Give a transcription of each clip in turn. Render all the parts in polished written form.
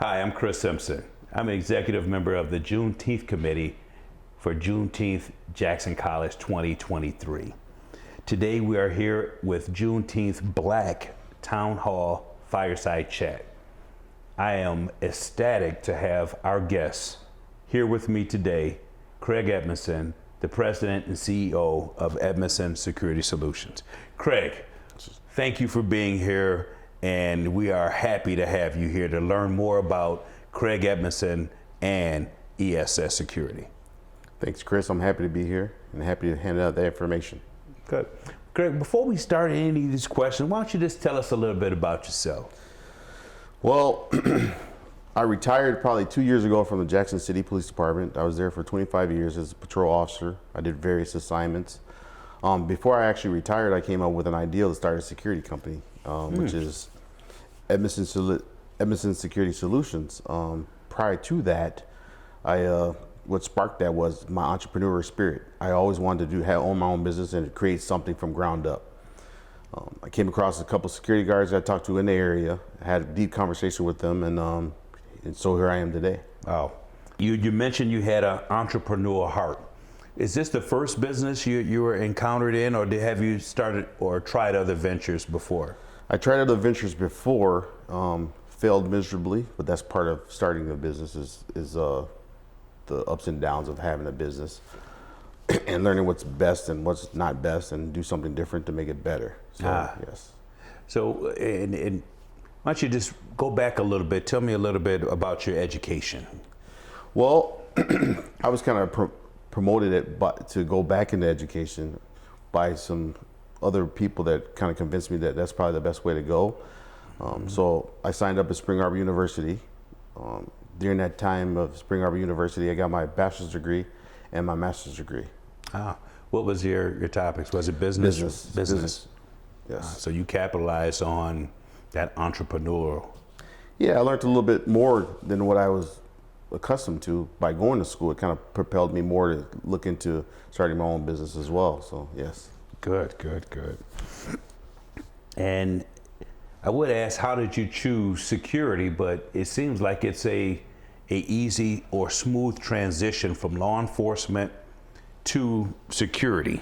Hi, I'm Chris Simpson. I'm an executive member of the Juneteenth Committee for Juneteenth Jackson College 2023. Today we are here with Juneteenth Black Town Hall Fireside Chat. I am ecstatic to have our guests here with me today, Craig Edmondson, the President and CEO of Edmondson Security Solutions. Craig, thank you for being here, and we are happy to have you here to learn more about Craig Edmondson and ESS Security. Thanks, Chris. I'm happy to be here and happy to hand out that information. Good. Craig, before we start any of these questions, why don't you just tell us a little bit about yourself? Well, I retired probably 2 years ago from the Jackson City Police Department. I was there for 25 years as a patrol officer. I did various assignments. Before I actually retired, I came up with an idea to start a security company, which is Edmondson Security Solutions. Prior to that, what sparked that was my entrepreneurial spirit. I always wanted to own my own business and create something from ground up. I came across a couple of security guards I talked to in the area. I had a deep conversation with them, and so here I am today. Wow. You mentioned you had an entrepreneurial heart. Is this the first business you were encountered in, or have you started or tried other ventures before? I tried other ventures before, failed miserably, but that's part of starting a business is the ups and downs of having a business and learning what's best and what's not best and do something different to make it better. So, yes. So, and why don't you just go back a little bit? Tell me a little bit about your education. Well, I was kind of promoted to go back into education by some other people that kind of convinced me that that's probably the best way to go. So I signed up at Spring Arbor University. During that time of Spring Arbor University, I got my bachelor's degree and my master's degree. What was your topics? Was it business? Business. Yes. So you capitalized on that entrepreneurial. Yeah, I learned a little bit more than what I was accustomed to by going to school. It kind of propelled me more to look into starting my own business as well. So yes. Good. And I would ask, how did you choose security? But it seems like it's a easy or smooth transition from law enforcement to security.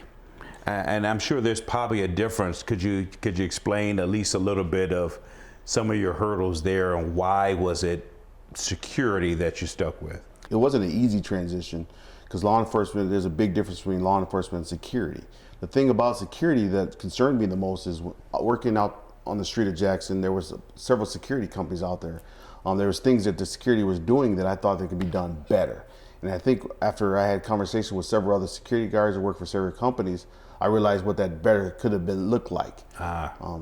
And I'm sure there's probably a difference. Could you explain at least a little bit of some of your hurdles there, and why was it security that you stuck with? It wasn't an easy transition because law enforcement, there's a big difference between law enforcement and security. The thing about security that concerned me the most is working out on the street of Jackson, there was several security companies out there. There was things that the security was doing that I thought that could be done better. And I think after I had conversation with several other security guards who worked for several companies, I realized what that better could have looked like.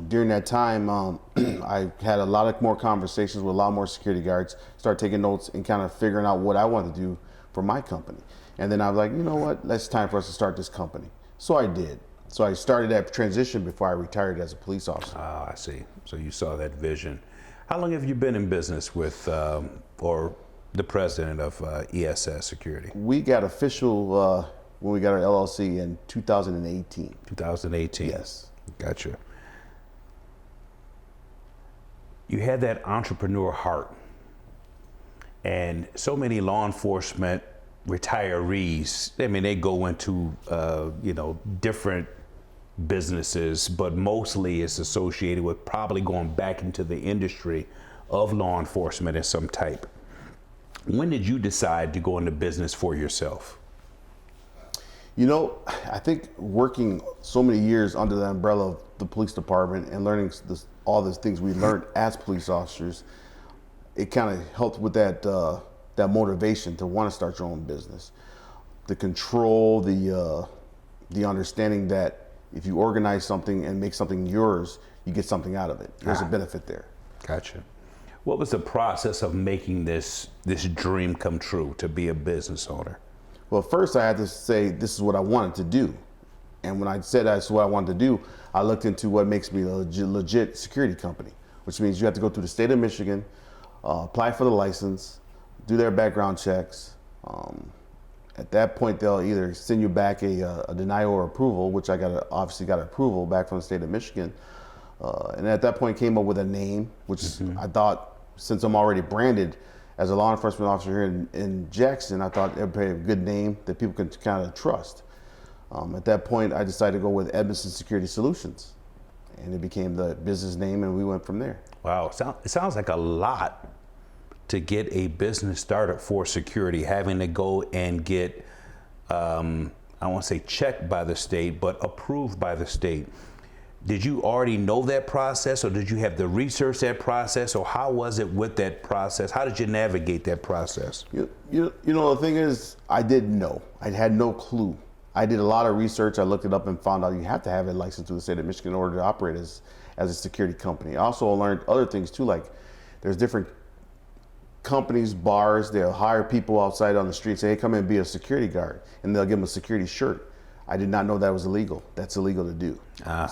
During that time, I had a lot of more conversations with a lot more security guards, started taking notes and kind of figuring out what I wanted to do for my company. And then I was like, you know what, it's time for us to start this company. So I did. So I started that transition before I retired as a police officer. I see. So you saw that vision. How long have you been in business with, or the president of ESS Security? We got official when we got our LLC in 2018. 2018? Yes. Gotcha. You had that entrepreneur heart, and so many law enforcement retirees, I mean, they go into, different businesses, but mostly it's associated with probably going back into the industry of law enforcement in some type. When did you decide to go into business for yourself? You know, I think working so many years under the umbrella of the police department and learning all these things we learned as police officers, it kind of helped with that motivation to want to start your own business. The control, the understanding that if you organize something and make something yours, you get something out of it. There's a benefit there. Gotcha. What was the process of making this dream come true to be a business owner? Well, first I had to say this is what I wanted to do. And when I said that's what I wanted to do, I looked into what makes me a legit security company, which means you have to go through the state of Michigan, apply for the license, do their background checks. At that point, they'll either send you back a denial or approval, which I obviously got approval back from the state of Michigan. And at that point came up with a name, which I thought since I'm already branded as a law enforcement officer here in Jackson, I thought it'd be a good name that people can kind of trust. At that point, I decided to go with Edmondson Security Solutions, and it became the business name, and we went from there. Wow, it sounds like a lot to get a business started for security, having to go and get, I won't say checked by the state, but approved by the state. Did you already know that process, or did you have to research that process, or how was it with that process? How did you navigate that process? You know, the thing is, I didn't know. I had no clue. I did a lot of research. I looked it up and found out you have to have a license through the state of Michigan in order to operate as a security company. I also learned other things too, like there's different companies, bars, they'll hire people outside on the street, say, hey, come in and be a security guard, and they'll give them a security shirt. I did not know that was illegal. That's illegal to do.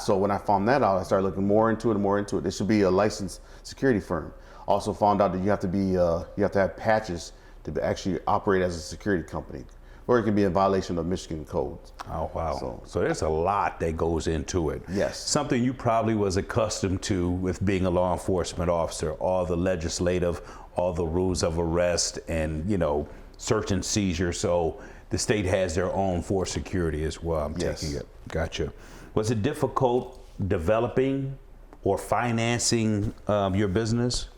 So when I found that out, I started looking more into it and more into it. There should be a licensed security firm. Also found out that you have to have patches to actually operate as a security company, or it can be in violation of Michigan codes. Oh, wow. So there's a lot that goes into it. Yes. Something you probably was accustomed to with being a law enforcement officer, all the legislative, all the rules of arrest and, search and seizure. So the state has their own for security as well. I'm taking it. Gotcha. Was it difficult developing or financing your business?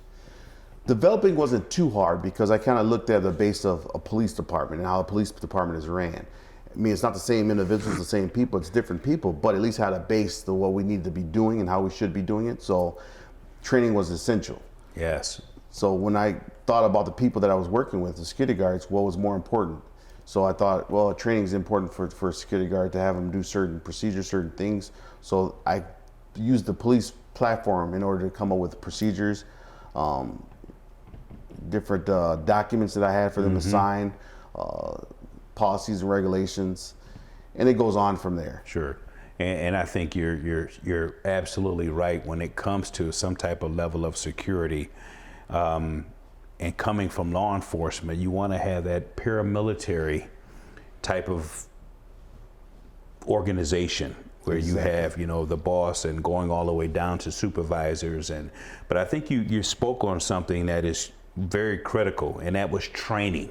Developing wasn't too hard because I kind of looked at the base of a police department and how a police department is ran. I mean, it's not the same individuals, the same people, it's different people, but at least had a base to what we need to be doing and how we should be doing it. So training was essential. Yes. So when I thought about the people that I was working with, the security guards, what was more important? So I thought, well, training is important for a security guard to have them do certain procedures, certain things. So I used the police platform in order to come up with procedures, different documents that I had for them to sign, policies and regulations, and it goes on from there. Sure. And I think you're absolutely right when it comes to some type of level of security. And coming from law enforcement, you want to have that paramilitary type of organization where you have, the boss and going all the way down to supervisors. But I think you spoke on something that is very critical, and that was training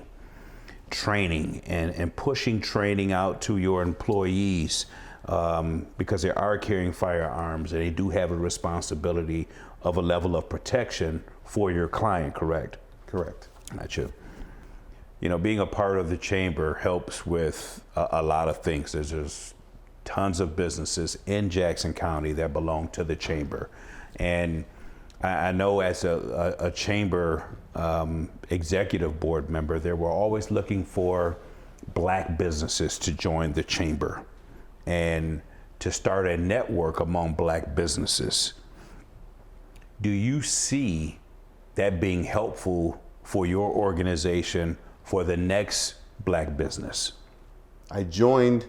and pushing training out to your employees, because they are carrying firearms and they do have a responsibility of a level of protection for your client, correct? Correct. Gotcha. Being a part of the chamber helps with a lot of things. There's tons of businesses in Jackson County that belong to the chamber. And I know as a chamber executive board member, they were always looking for black businesses to join the chamber and to start a network among black businesses. Do you see that being helpful for your organization for the next black business? I joined,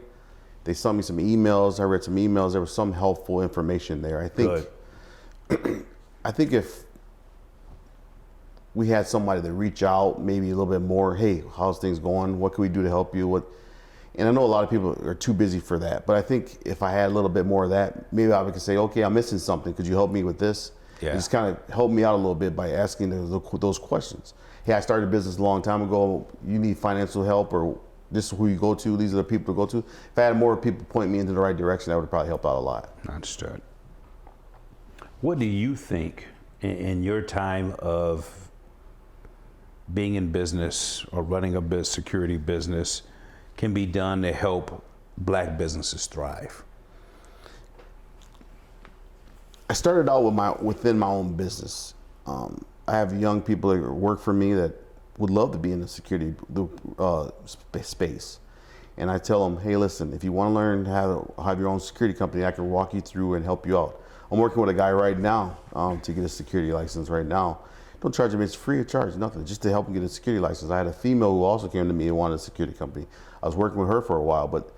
they sent me some emails, I read some emails, there was some helpful information there. I think I think if we had somebody to reach out, maybe a little bit more, hey, how's things going? What can we do to help you? And I know a lot of people are too busy for that, but I think if I had a little bit more of that, maybe I could say, okay, I'm missing something. Could you help me with this? Yeah. Just kind of help me out a little bit by asking those questions. Hey, I started a business a long time ago. You need financial help, or this is who you go to. These are the people to go to. If I had more people point me into the right direction, that would probably help out a lot. Understood. What do you think in your time of being in business or running a security business can be done to help black businesses thrive? I started out within my own business. I have young people that work for me that would love to be in the security space. And I tell them, hey, listen, if you want to learn how to have your own security company, I can walk you through and help you out. I'm working with a guy right now to get a security license right now. Don't charge him, it's free of charge, nothing, just to help him get a security license. I had a female who also came to me and wanted a security company. I was working with her for a while, but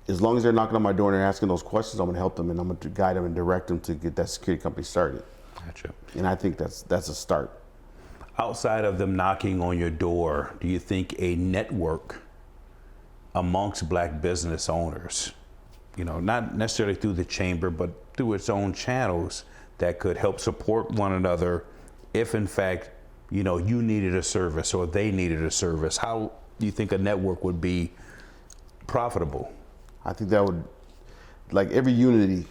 as long as they're knocking on my door and they're asking those questions, I'm going to help them and I'm going to guide them and direct them to get that security company started. Gotcha. And I think that's a start. Outside of them knocking on your door, do you think a network amongst black business owners, not necessarily through the chamber, but through its own channels that could help support one another if in fact, you know, you needed a service or they needed a service, how do you think a network would be profitable? I think that would, like every unity,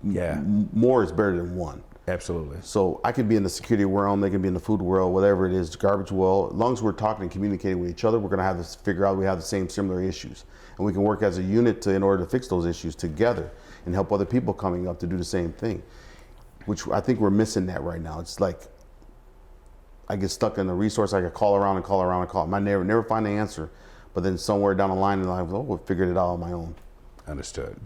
Yeah, more is better than one. absolutely. So I could be in the security world, they could be in the food world, whatever it is, garbage world. As long as we're talking and communicating with each other, we're going to have to figure out we have the same similar issues. And we can work as a unit in order to fix those issues together and help other people coming up to do the same thing, which I think we're missing that right now. It's like I get stuck in the resource. I could call around and call around and call. I never find the answer. But then somewhere down the line, in life, we figured it out on my own. Understood.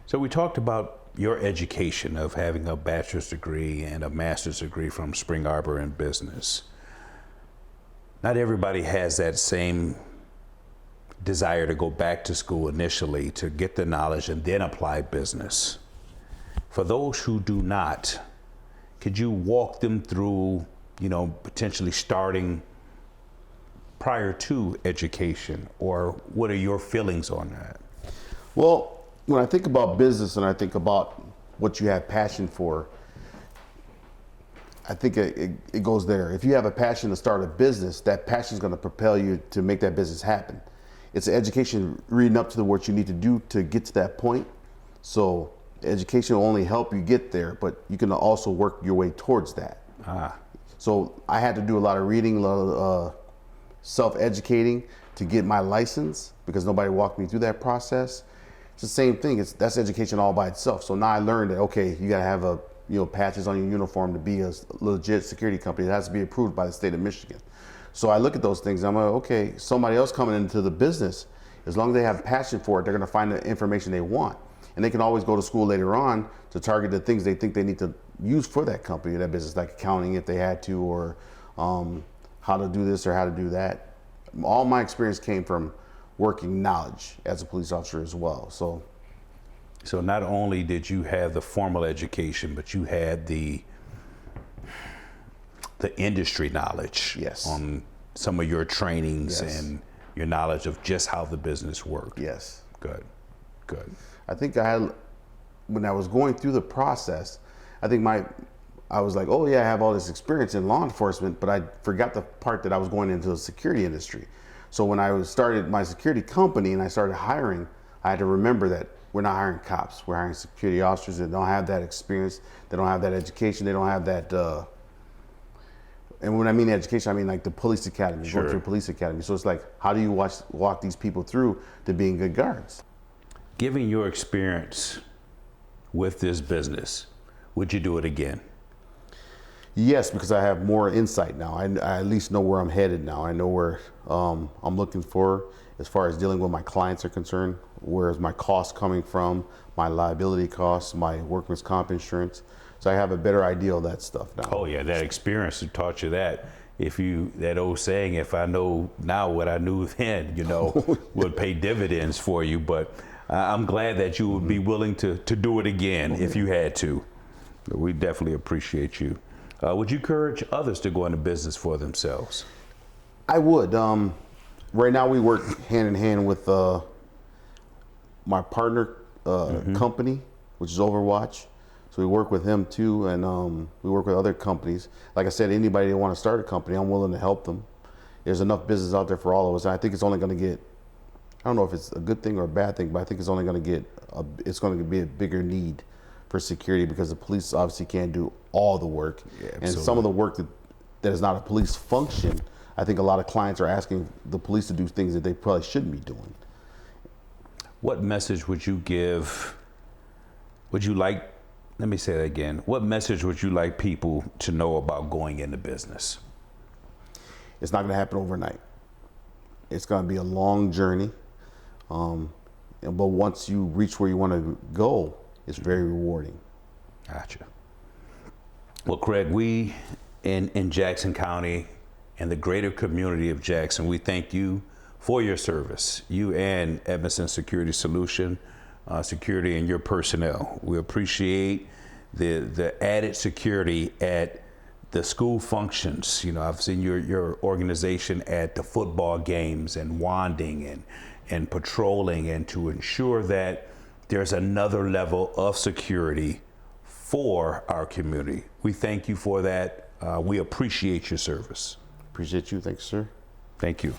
So we talked about your education of having a bachelor's degree and a master's degree from Spring Arbor in business. Not everybody has that same desire to go back to school initially to get the knowledge and then apply business. For those who do not, could you walk them through, you know, potentially starting prior to education, or what are your feelings on that? Well, when I think about business and I think about what you have passion for, I think it goes there. If you have a passion to start a business, that passion is going to propel you to make that business happen. It's education reading up to what you need to do to get to that point. So education will only help you get there, but you can also work your way towards that. So I had to do a lot of reading, a lot of self-educating to get my license because nobody walked me through that process. It's the same thing. That's education all by itself. So now I learned that, okay, you got to have patches on your uniform to be a legit security company. It has to be approved by the state of Michigan. So I look at those things. I'm like, okay, somebody else coming into the business, as long as they have passion for it, they're going to find the information they want. And they can always go to school later on to target the things they think they need to use for that company, that business, like accounting if they had to, or how to do this or how to do that. All my experience came from working knowledge as a police officer as well. So not only did you have the formal education, but you had the industry knowledge. Yes. On some of your trainings. Yes. And your knowledge of just how the business worked. Yes. Good. I think when I was going through the process, I think I was like, oh yeah, I have all this experience in law enforcement, but I forgot the part that I was going into the security industry. So when I started my security company and I started hiring, I had to remember that we're not hiring cops. We're hiring security officers that don't have that experience. They don't have that education. They don't have that. And when I mean education, I mean like the police academy, Sure. Going through police academy. So it's like, how do you walk these people through to being good guards? Given your experience with this business, would you do it again? Yes, because I have more insight now. I at least know where I'm headed now. I know where I'm looking for as far as dealing with my clients are concerned. Where's my costs coming from, my liability costs, my workman's comp insurance. So I have a better idea of that stuff now. Oh yeah, that experience taught you that. That old saying, if I know now what I knew then, would pay dividends for you. But I'm glad that you would be willing to do it again if you had to. We definitely appreciate you. Would you encourage others to go into business for themselves? I would. Right now we work hand in hand with my partner company, which is Overwatch. So we work with him too, and we work with other companies. Like I said, anybody that want to start a company, I'm willing to help them. There's enough business out there for all of us. And I think it's only going to get, I don't know if it's a good thing or a bad thing, but I think it's only going to get, it's going to be a bigger need for security because the police obviously can't do all the work. Yeah, and some of the work that is not a police function, I think a lot of clients are asking the police to do things that they probably shouldn't be doing. What message would you give, let me say that again. What message would you like people to know about going into business? It's not going to happen overnight. It's going to be a long journey. But once you reach where you want to go, it's very rewarding. Gotcha. Well, Craig, we in Jackson County and the greater community of Jackson, we thank you for your service, you and Edmondson Security Solution, Security and your personnel. We appreciate the added security at the school functions. I've seen your organization at the football games and wanding and patrolling, and to ensure that there's another level of security for our community. We thank you for that. We appreciate your service. Appreciate you. Thanks, sir. Thank you.